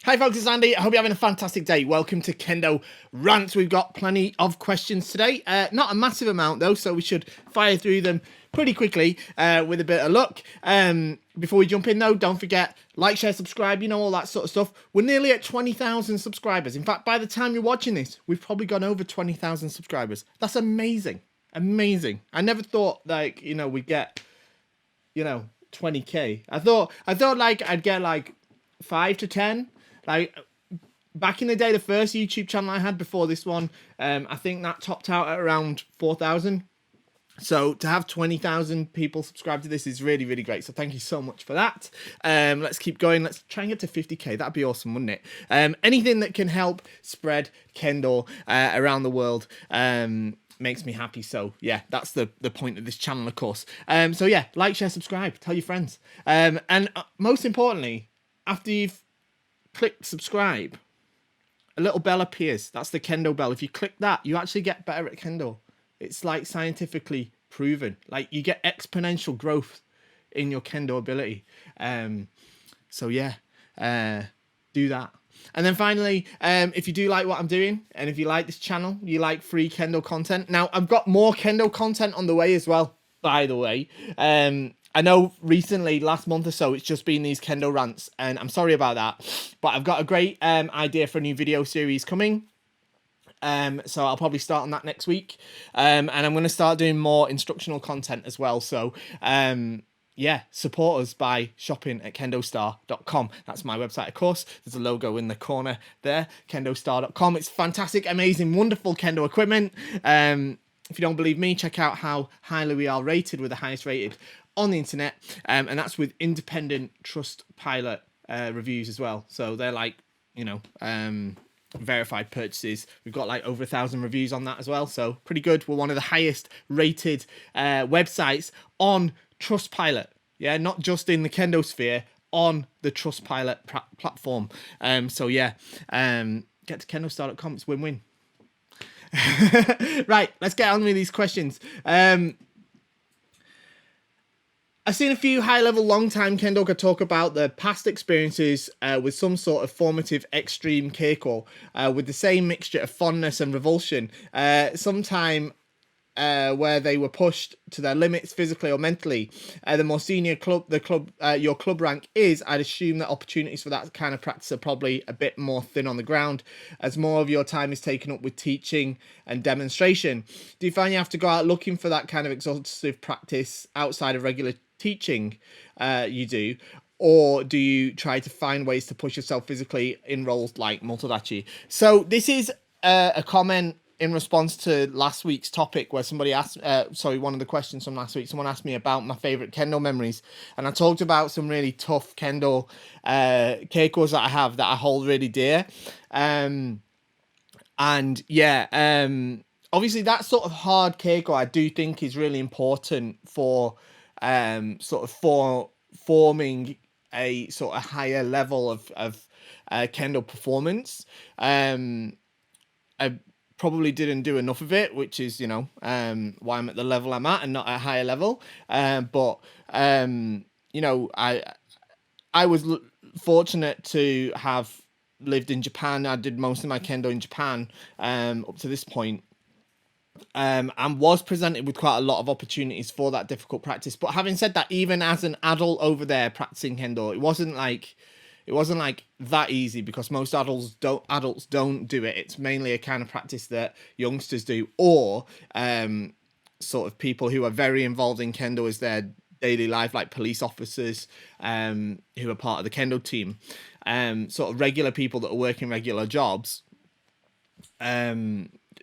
Hi folks, it's Andy. I hope you're having a fantastic day. Welcome to Kendo Rant. We've got plenty of questions today. Not a massive amount though, so we should fire through them pretty quickly with a bit of luck. Before we jump in though, don't forget, like, share, subscribe, you know, all that sort of stuff. We're nearly at 20,000 subscribers. In fact, by the time you're watching this, we've probably gone over 20,000 subscribers. That's amazing. Amazing. I never thought, like, you know, we'd get, you know, 20k. I thought like I'd get like 5 to 10. Like back in the day, the first YouTube channel I had before this one, I think that topped out at around 4,000. So to have 20,000 people subscribe to this is really, really great. So thank you so much for that. Let's keep going. Let's try and get to 50k. That'd be awesome, wouldn't it? Anything that can help spread Kendo around the world makes me happy. So yeah, that's the point of this channel, of course. So yeah, like, share, subscribe, tell your friends. And most importantly, after you've clicked subscribe, a little bell appears. That's the Kendo bell. If you click that, you actually get better at Kendo. It's like scientifically proven. Like you get exponential growth in your Kendo ability. So yeah, do that. And then finally, if you do like what I'm doing, and if you like this channel, you like free Kendo content. Now I've got more Kendo content on the way as well, by the way. I know recently, last month or so, it's just been these Kendo rants, and I'm sorry about that, but I've got a great idea for a new video series coming. So I'll probably start on that next week. And I'm going to start doing more instructional content as well. So, yeah, support us by shopping at kendostar.com. That's my website, of course. There's a logo in the corner there, kendostar.com. It's fantastic, amazing, wonderful Kendo equipment. If you don't believe me, check out how highly we are rated. We're the highest rated on the internet, and that's with independent Trustpilot reviews as well. So they're like, you know, verified purchases. We've got like over 1,000 reviews on that as well, so pretty good. We're one of the highest rated websites on Trustpilot. Yeah, not just in the Kendo sphere, on the Trustpilot platform. So yeah, get to kendostar.com. It's win-win. Right, let's get on with these questions. I've seen a few high-level, long-time Kendoka talk about their past experiences with some sort of formative extreme keiko, with the same mixture of fondness and revulsion. Sometime where they were pushed to their limits physically or mentally. The more senior your club rank is, I'd assume that opportunities for that kind of practice are probably a bit more thin on the ground, as more of your time is taken up with teaching and demonstration. Do you find you have to go out looking for that kind of exhaustive practice outside of regular teaching? You do, or do you try to find ways to push yourself physically in roles like motodachi? So this is a comment in response to last week's topic, where somebody asked, one of the questions from last week, someone asked me about my favorite Kendo memories, and I talked about some really tough Kendo keikos that I have that I hold really dear. And yeah, obviously that sort of hard keiko I do think is really important for forming a sort of higher level of Kendo performance. I probably didn't do enough of it, which is, you know, why I'm at the level I'm at and not at a higher level. But you know, I was fortunate to have lived in Japan. I did most of my Kendo in Japan up to this point. And was presented with quite a lot of opportunities for that difficult practice. But having said that, even as an adult over there practicing Kendo, it wasn't like that easy, because most adults don't do it. It's mainly a kind of practice that youngsters do, or sort of people who are very involved in Kendo as their daily life, like police officers who are part of the Kendo team, sort of regular people that are working regular jobs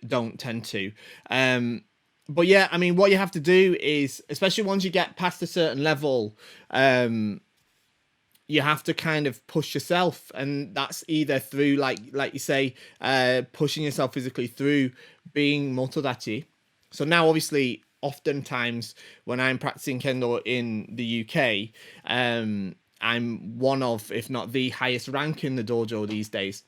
don't tend to. But yeah, I mean, what you have to do is, especially once you get past a certain level, you have to kind of push yourself, and that's either through, like you say, pushing yourself physically through being motodachi. So now, obviously, oftentimes when I'm practicing Kendo in the UK, I'm one of, if not the highest rank in the dojo these days.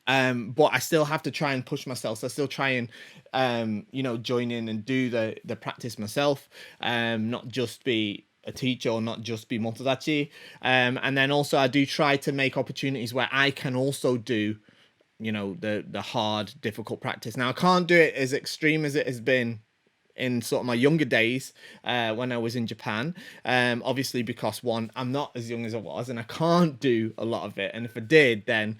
But I still have to try and push myself. So I still try and, you know, join in and do the practice myself, not just be a teacher or not just be motodachi. And then also I do try to make opportunities where I can also do, you know, the hard, difficult practice. Now I can't do it as extreme as it has been in sort of my younger days when I was in Japan, obviously because one, I'm not as young as I was and I can't do a lot of it, and if I did, then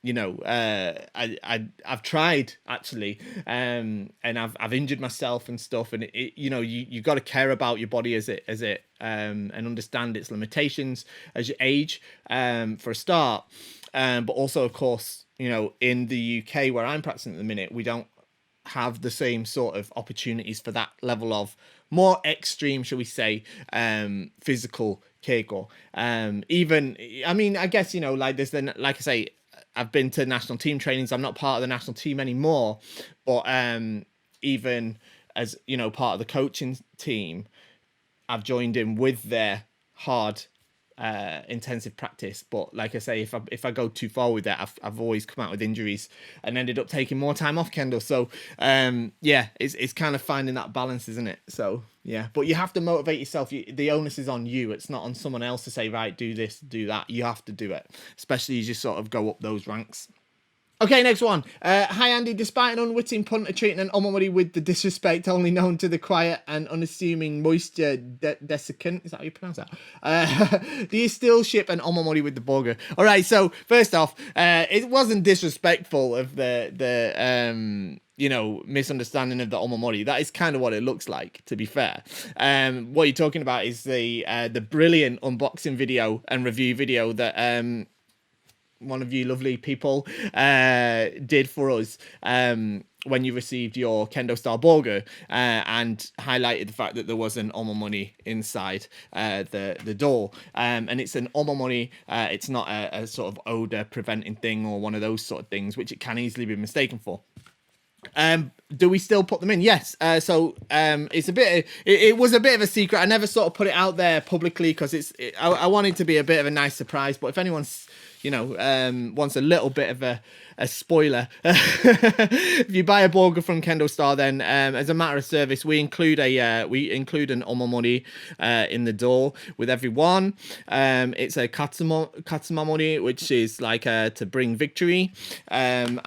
you know, I've tried actually, and I've injured myself and stuff, and it you know, you got to care about your body as it and understand its limitations as you age, for a start, but also of course, you know, in the UK where I'm practicing at the minute, we don't have the same sort of opportunities for that level of more extreme, shall we say, physical keiko. Even, I mean, I guess, you know, like there's the, like I say, I've been to national team trainings. I'm not part of the national team anymore, but even as, you know, part of the coaching team, I've joined in with their hard intensive practice. But like I say, if I go too far with that, I've always come out with injuries and ended up taking more time off kendo. So yeah, it's kind of finding that balance, isn't it? So yeah, but you have to motivate yourself. The onus is on you. It's not on someone else to say, right, do this, do that. You have to do it, especially as you sort of go up those ranks. Okay, next one. Hi, Andy. Despite an unwitting punter treating an omamori with the disrespect only known to the quiet and unassuming moisture desiccant, is that how you pronounce that? Do you still ship an omamori with the burger? All right, so first off, it wasn't disrespectful of the you know, misunderstanding of the omamori. That is kind of what it looks like, to be fair. What you're talking about is the brilliant unboxing video and review video that one of you lovely people did for us when you received your Kendo style burger, and highlighted the fact that there was an omamori inside the door, and it's an omamori. It's not a sort of odor preventing thing or one of those sort of things, which it can easily be mistaken for. Do we still put them in? Yes. So it's a bit. It was a bit of a secret. I never sort of put it out there publicly because I wanted to be a bit of a nice surprise. But if anyone's, you know, wants a little bit of a spoiler, if you buy a burger from Kendo Star, then as a matter of service, we include an omamori in the door with everyone. It's a katsumamori, which is like to bring victory, and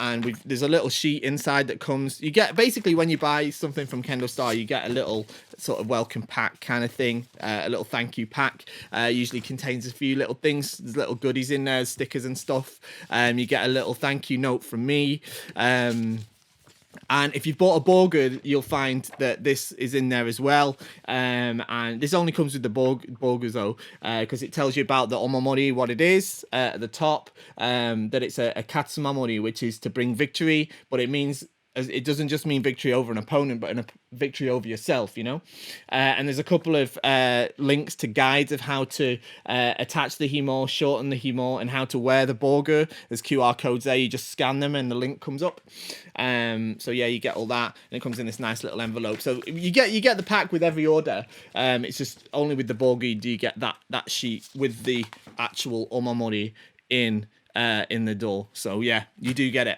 there's a little sheet inside that comes. You get basically when you buy something from Kendo Star, you get a little sort of welcome pack kind of thing, a little thank you pack. Usually contains a few little things. There's little goodies in there, stickers and stuff. You get a little thank you note from me. And if you've bought a burger, you'll find that this is in there as well. And this only comes with the burgers though, because it tells you about the omamori, what it is at the top, that it's a katsumamori, which is to bring victory, but it means, it doesn't just mean victory over an opponent, but a victory over yourself, you know? And there's a couple of links to guides of how to attach the himo, shorten the himo, and how to wear the burger. There's QR codes there. You just scan them and the link comes up. So yeah, you get all that, and it comes in this nice little envelope. So you get the pack with every order. It's just only with the burger do you get that sheet with the actual omamori in the door. So yeah, you do get it.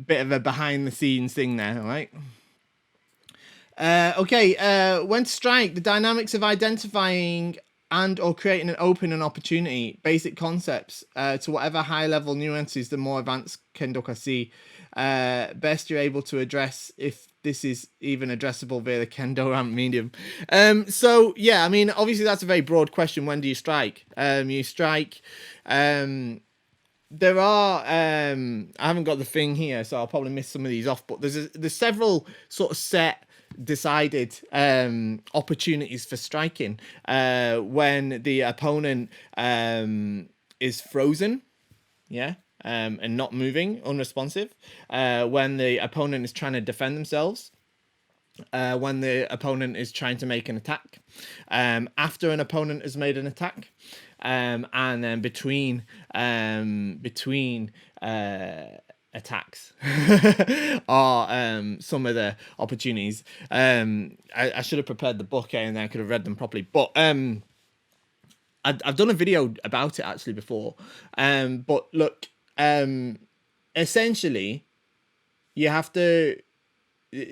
Bit of a behind the scenes thing there, all right? Okay, when to strike, the dynamics of identifying and or creating an open opportunity, basic concepts to whatever high level nuances the more advanced kendoka see, best you're able to address, if this is even addressable via the Kendo Rant medium. So yeah, I mean, obviously that's a very broad question. When do you strike? You strike. There are I haven't got the thing here, so I'll probably miss some of these off, but there's several sort of set decided opportunities for striking when the opponent is frozen, yeah, and not moving, unresponsive, when the opponent is trying to defend themselves, when the opponent is trying to make an attack, after an opponent has made an attack, and then between attacks are some of the opportunities. I should have prepared the book and I could have read them properly, but I've done a video about it actually before. But look, essentially you have to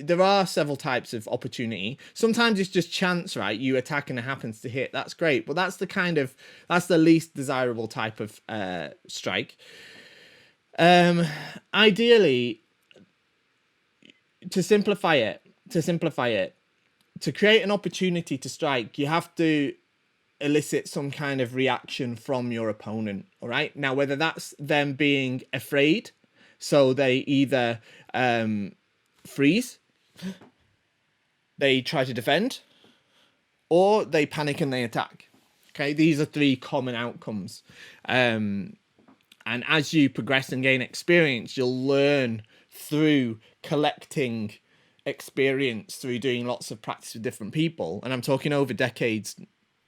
there are several types of opportunity. Sometimes it's just chance, right? You attack and it happens to hit. That's great, but that's the least desirable type of strike. Ideally, to simplify it, to create an opportunity to strike, you have to elicit some kind of reaction from your opponent. All right. Now, whether that's them being afraid, so they either freeze, they try to defend, or they panic and they attack. Okay, these are three common outcomes. And as you progress and gain experience, you'll learn through collecting experience, through doing lots of practice with different people. And I'm talking over decades.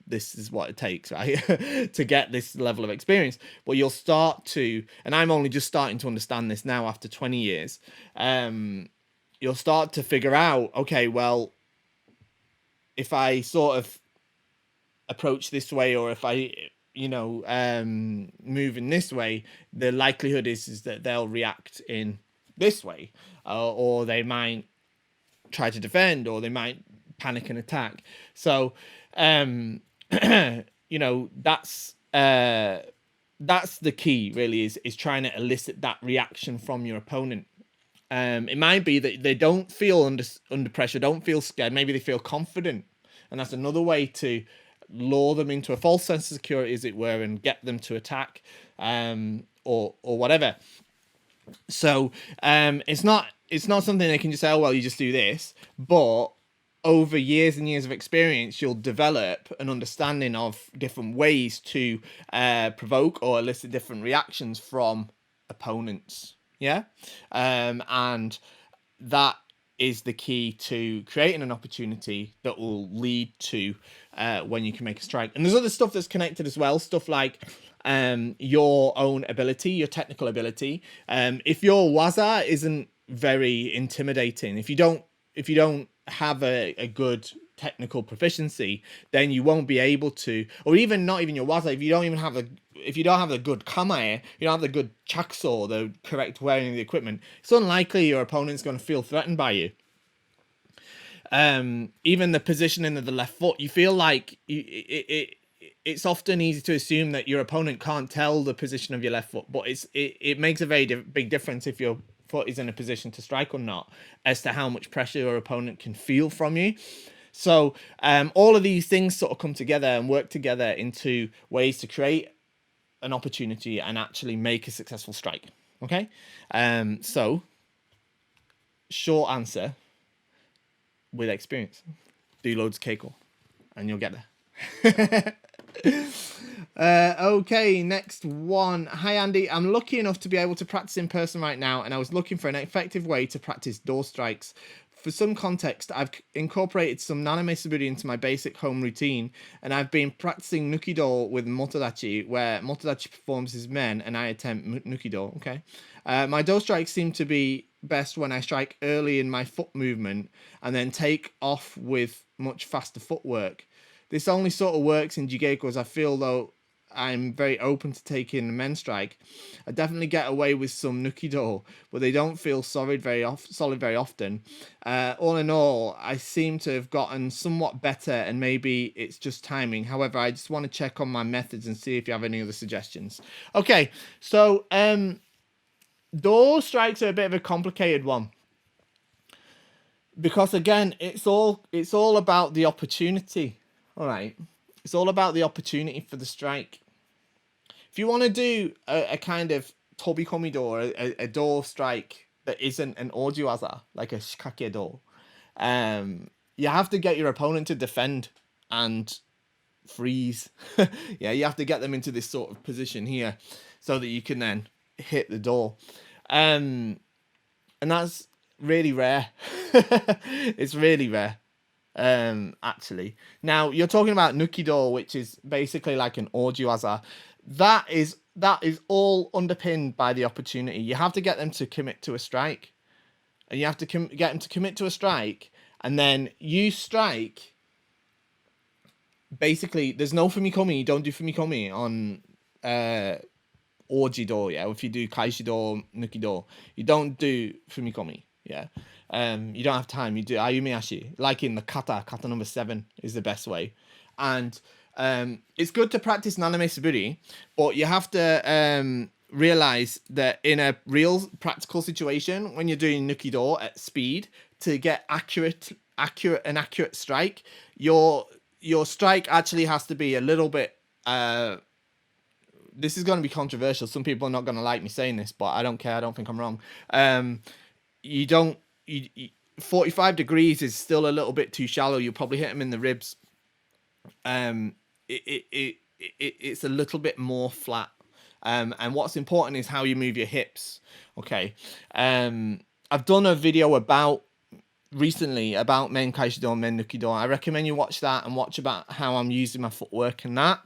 This is what it takes, right, to get this level of experience. But you'll start to, and I'm only just starting to understand this now after 20 years, you'll start to figure out, okay, well, if I sort of approach this way, or if I, move in this way, the likelihood is that they'll react in this way, or they might try to defend, or they might panic and attack. So, that's the key, really, is trying to elicit that reaction from your opponent. It might be that they don't feel under pressure, don't feel scared. Maybe they feel confident, and that's another way to lure them into a false sense of security, as it were, and get them to attack, or whatever. So it's not something they can just say, oh well, you just do this. But over years and years of experience, you'll develop an understanding of different ways to provoke or elicit different reactions from opponents. Yeah, and that is the key to creating an opportunity that will lead to when you can make a strike. And there's other stuff that's connected as well, stuff like your own ability, your technical ability. If your Waza isn't very intimidating, if you don't have a good technical proficiency, then you won't be able to, or even not even your Waza, if you don't have the good kamae, you don't have the good chakso, the correct wearing of the equipment, it's unlikely your opponent's going to feel threatened by you. Even the positioning of the left foot, you feel like it's often easy to assume that your opponent can't tell the position of your left foot, but it makes a very big difference if your foot is in a position to strike or not, as to how much pressure your opponent can feel from you. So all of these things sort of come together and work together into ways to create an opportunity and actually make a successful strike. Okay, so short answer: with experience, do loads of keiko, and you'll get there. Okay, next one. Hi Andy, I'm lucky enough to be able to practice in person right now, and I was looking for an effective way to practice door strikes. For some context, I've incorporated some Naname Suburi into my basic home routine, and I've been practicing Nukido with Motodachi, where Motodachi performs his men and I attempt Nukido. Okay, my door strikes seem to be best when I strike early in my foot movement and then take off with much faster footwork. This only sort of works in Jigeko, as I feel though I'm very open to taking a men strike. I definitely get away with some Nukido, but they don't feel solid very often. All in all, I seem to have gotten somewhat better, and maybe it's just timing. However, I just want to check on my methods and see if you have any other suggestions. Okay, so door strikes are a bit of a complicated one, because again, it's all about the opportunity. All right, it's all about the opportunity for the strike. If you want to do a kind of tobikomi door, a door strike that isn't an ojiwaza, like a shikake door, you have to get your opponent to defend and freeze. Yeah, you have to get them into this sort of position here so that you can then hit the door. And that's really rare. It's really rare. Actually, now you're talking about Nukido, which is basically like an ojiwaza. That is all underpinned by the opportunity. You have to get them to commit to a strike, and you have to get them to commit to a strike, and then you strike. Basically, there's no fumikomi. You don't do fumikomi on ojido. Yeah, if you do kaishido, Nukido, you don't do fumikomi. Yeah. You don't have time. You do Ayumi Ashi. Like in the kata number 7 is the best way. And it's good to practice Naname Suburi, but you have to realize that in a real practical situation, when you're doing Nukido at speed, to get accurate strike, your strike actually has to be a little bit this is going to be controversial. Some people are not going to like me saying this, but I don't care. I don't think I'm wrong. You don't. 45 degrees is still a little bit too shallow. You'll probably hit them in the ribs. It's a little bit more flat. And what's important is how you move your hips. Okay. I've done a video recently about Men Kaishido, Men Nukido. I recommend you watch that and watch about how I'm using my footwork and that.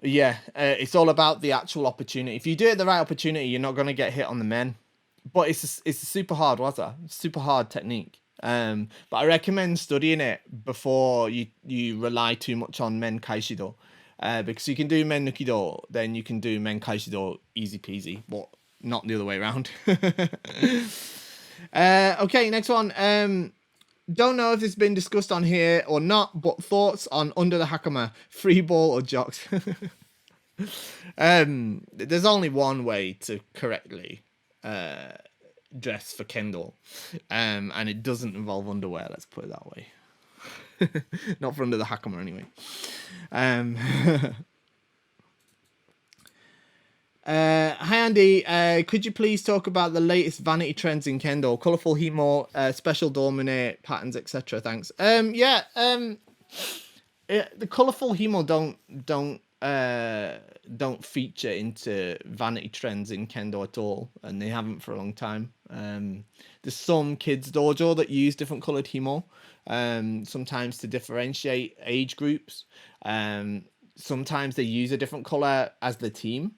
It's all about the actual opportunity. If you do it the right opportunity, you're not going to get hit on the men. But it's a super hard waza, super hard technique. But I recommend studying it before you rely too much on Men Kaishido. Because you can do Men Nukido, then you can do Men Kaishido easy peasy, but not the other way around. Okay, next one. Don't know if it's been discussed on here or not, but thoughts on under the hakama, free ball or jocks? There's only one way to correctly dress for Kendo, and it doesn't involve underwear, let's put it that way. Not for under the hakama anyway. Hi Andy, could you please talk about the latest vanity trends in Kendo, colourful himo, special domine patterns, etc. Thanks. The colourful himo don't feature into vanity trends in Kendo at all, and they haven't for a long time. There's some kids dojo that use different coloured himo, sometimes to differentiate age groups. Sometimes they use a different colour as the team,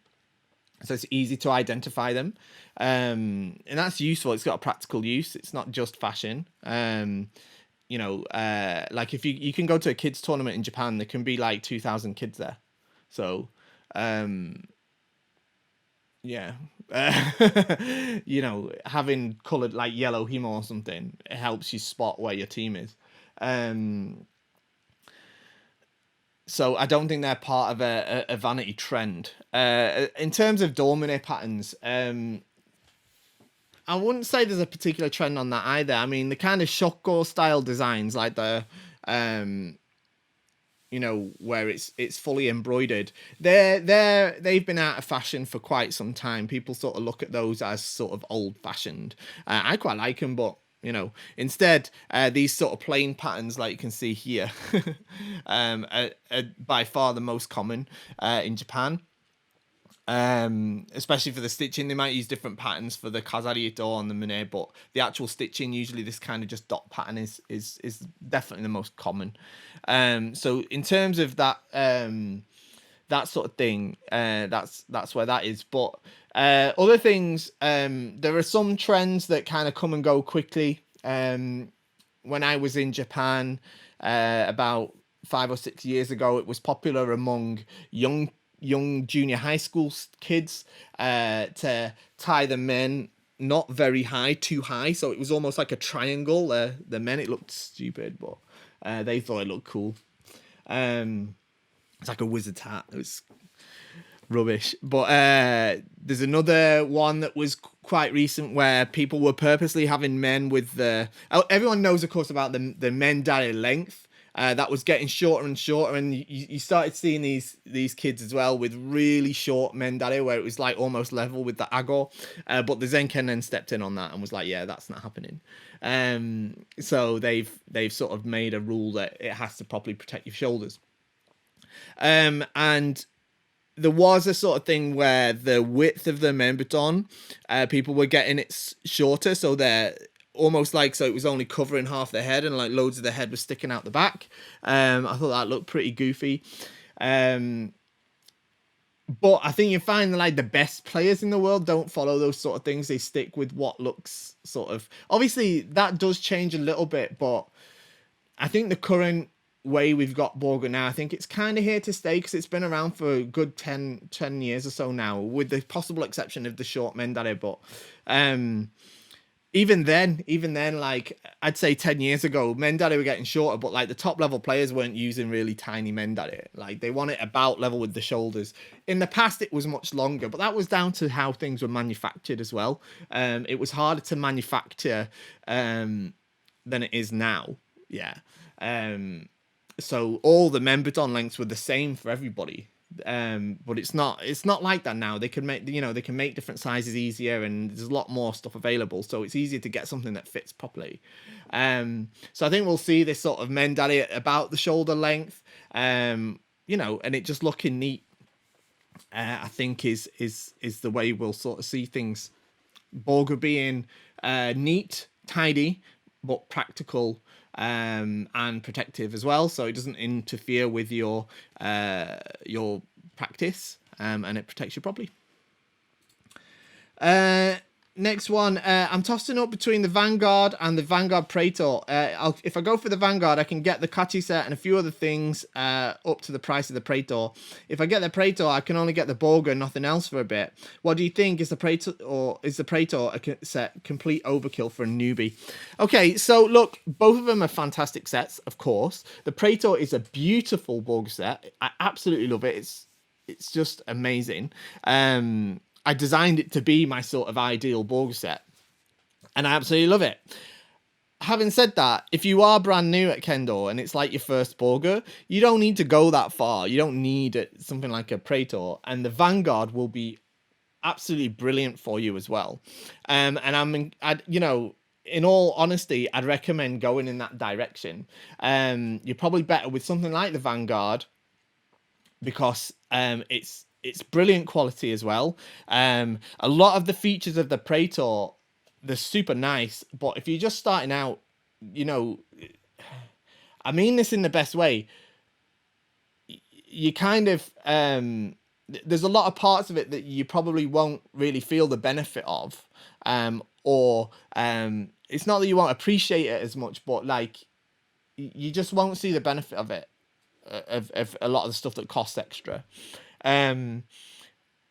so it's easy to identify them, and that's useful. It's got a practical use. It's not just fashion. Like if you can go to a kids tournament in Japan, there can be like 2,000 kids there. So, having coloured like yellow himo or something, it helps you spot where your team is. So I don't think they're part of a vanity trend. In terms of domine patterns, I wouldn't say there's a particular trend on that either. I mean, the kind of shoko style designs, like the, where it's fully embroidered, they've been out of fashion for quite some time. People sort of look at those as sort of old fashioned. I quite like them, but instead, these sort of plain patterns, like you can see here, are by far the most common in Japan. Especially for the stitching, they might use different patterns for the kazari ito and the mune, but the actual stitching, usually this kind of just dot pattern is definitely the most common. So in terms of that that sort of thing, that's where that is. But other things, there are some trends that kind of come and go quickly. When I was in Japan about 5 or 6 years ago, it was popular among young junior high school kids to tie the men not very high, too high, so it was almost like a triangle. The men, it looked stupid, but they thought it looked cool. It's like a wizard's hat. It was rubbish. But there's another one that was quite recent where people were purposely having men with the... Everyone knows, of course, about the men dare length. That was getting shorter and shorter, and you started seeing these kids as well with really short men dare, where it was like almost level with the ago. But the Zenken then stepped in on that and was like, yeah, that's not happening. So they've sort of made a rule that it has to properly protect your shoulders. And there was a sort of thing where the width of the membraton, people were getting it shorter, so they're almost like, so it was only covering half the head and like loads of the head was sticking out the back. I thought that looked pretty goofy. But I think you find that like the best players in the world don't follow those sort of things. They stick with what looks sort of, obviously that does change a little bit, but I think the current way we've got Borgo now, I think it's kind of here to stay because it's been around for a good 10 years or so now, with the possible exception of the short Mendare. But even then, like I'd say 10 years ago, Mendare were getting shorter, but like the top level players weren't using really tiny Mendare. Like they want it about level with the shoulders. In the past, it was much longer, but that was down to how things were manufactured as well. It was harder to manufacture than it is now. Yeah. So all the members lengths were the same for everybody. But it's not like that now. They can make different sizes easier, and there's a lot more stuff available, so it's easier to get something that fits properly. So I think we'll see this sort of Mendare at about the shoulder length, and it just looking neat. I think is the way we'll sort of see things. Borgo being neat, tidy, but practical, and protective as well, so it doesn't interfere with your practice, and it protects you properly. Next one, I'm tossing up between the Vanguard and the Vanguard Praetor. If I go for the Vanguard, I can get the Kachi set and a few other things up to the price of the Praetor. If I get the Praetor, I can only get the Borgo and nothing else for a bit. What do you think? Is the Praetor a set complete overkill for a newbie? Okay, so look, both of them are fantastic sets, of course. The Praetor is a beautiful Borgo set. I absolutely love it. It's just amazing. I designed it to be my sort of ideal Borgo set, and I absolutely love it. Having said that, if you are brand new at Kendo and it's like your first Borgo, you don't need to go that far. You don't need something like a Praetor, and the Vanguard will be absolutely brilliant for you as well. And in all honesty, I'd recommend going in that direction. You're probably better with something like the Vanguard because it's brilliant quality as well. A lot of the features of the Praetor, they're super nice, but if you're just starting out, I mean this in the best way, you kind of, there's a lot of parts of it that you probably won't really feel the benefit of, or it's not that you won't appreciate it as much, but like, you just won't see the benefit of it, of a lot of the stuff that costs extra.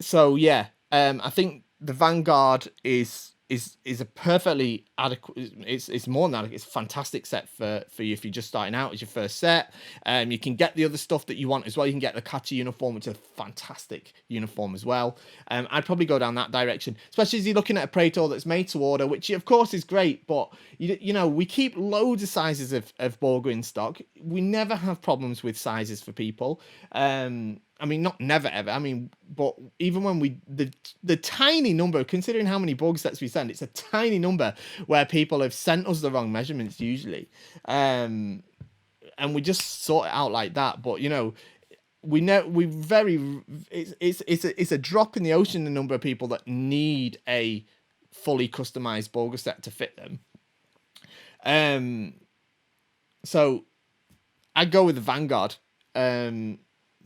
So yeah, I think the Vanguard is a perfectly adequate. It's more than adequate. It's a fantastic set for you if you're just starting out as your first set. You can get the other stuff that you want as well. You can get the Kachi uniform, which is a fantastic uniform as well. I'd probably go down that direction, especially as you're looking at a Praetor that's made to order, which of course is great. But we keep loads of sizes of Borgo in stock. We never have problems with sizes for people. I mean, not never ever. I mean, but even when the tiny number, considering how many Borgo sets we send, it's a tiny number where people have sent us the wrong measurements usually, and we just sort it out like that. But it's a drop in the ocean, the number of people that need a fully customized Borgo set to fit them. So I'd go with the Vanguard.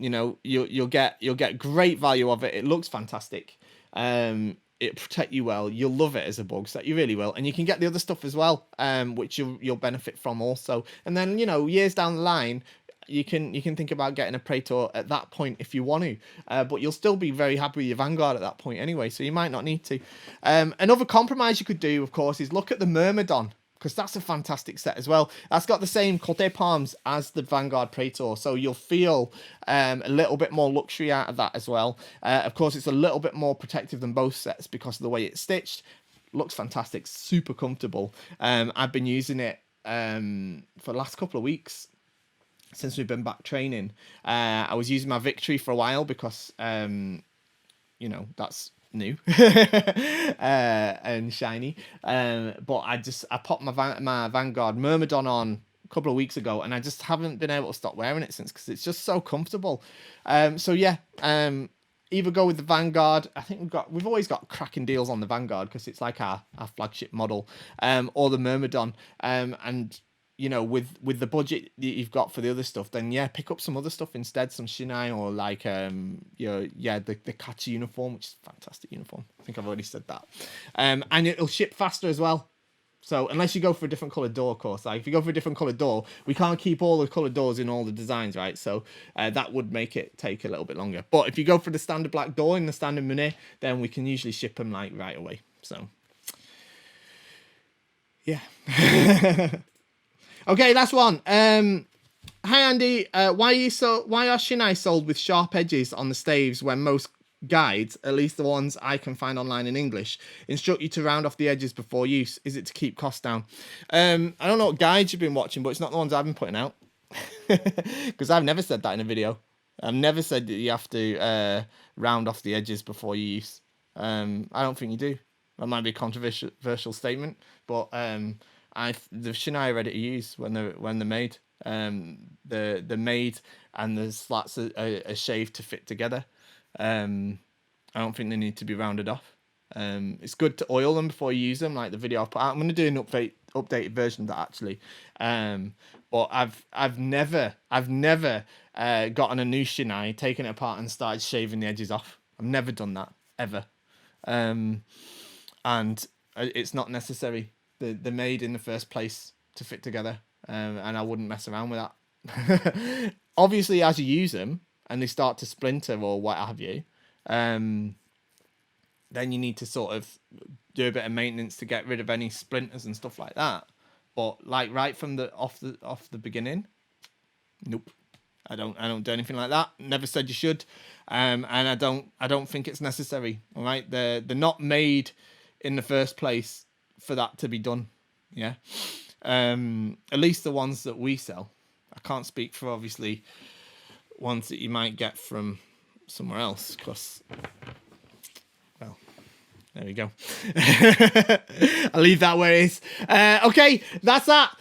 You'll get great value of it. It looks fantastic. It protect you well. You'll love it as a Borgo set. You really will. And you can get the other stuff as well, which you'll benefit from also. And then years down the line, you can think about getting a Praetor at that point if you want to. But you'll still be very happy with your Vanguard at that point anyway. So you might not need to. Another compromise you could do, of course, is look at the Myrmidon, because that's a fantastic set as well. That's got the same Cote palms as the Vanguard Praetor, so you'll feel a little bit more luxury out of that as well. Of course, it's a little bit more protective than both sets because of the way it's stitched. Looks fantastic, super comfortable. I've been using it for the last couple of weeks since we've been back training. I was using my Victory for a while because, that's new and shiny, but I popped my Vanguard Myrmidon on a couple of weeks ago, and I just haven't been able to stop wearing it since because it's just so comfortable. So yeah, either go with the Vanguard. I think we've always got cracking deals on the Vanguard because it's like our flagship model, or the Myrmidon, and with the budget that you've got for the other stuff, then yeah, pick up some other stuff instead, some Shinai or like the Kachi uniform, which is a fantastic uniform. I think I've already said that. And it'll ship faster as well. So unless you go for a different coloured door, of course, like if you go for a different coloured door, we can't keep all the coloured doors in all the designs, right? So that would make it take a little bit longer. But if you go for the standard black door in the standard money, then we can usually ship them like right away. So yeah. Okay, last one. Hi Andy, why are shinai sold with sharp edges on the staves when most guides, at least the ones I can find online in English, instruct you to round off the edges before use? Is it to keep costs down? I don't know what guides you've been watching, but it's not the ones I've been putting out. Because I've never said that in a video. I've never said that you have to round off the edges before you use. I don't think you do. That might be a controversial statement, but the shinai are ready to use when they're made. The made and the slats are shaved to fit together. I don't think they need to be rounded off. It's good to oil them before you use them, like the video I've put out. I'm going to do an updated version of that actually. But I've never gotten a new shinai, taken it apart and started shaving the edges off. I've never done that ever. And it's not necessary. They're made in the first place to fit together. And I wouldn't mess around with that. Obviously, as you use them and they start to splinter or what have you, then you need to sort of do a bit of maintenance to get rid of any splinters and stuff like that. But like right from the off the beginning, nope. I don't do anything like that. Never said you should, and I don't think it's necessary. All right, they're not made in the first place for that to be done. Yeah. At least the ones that we sell. I can't speak for obviously ones that you might get from somewhere else, because, well, there we go. I'll leave that where it is. Okay, that's that.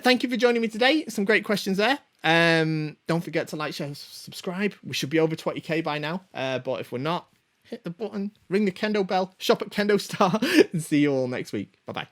Thank you for joining me today. Some great questions there. Don't forget to like, share, subscribe. We should be over 20k by now. But if we're not, hit the button, ring the Kendo bell, shop at Kendo Star, and see you all next week. Bye-bye.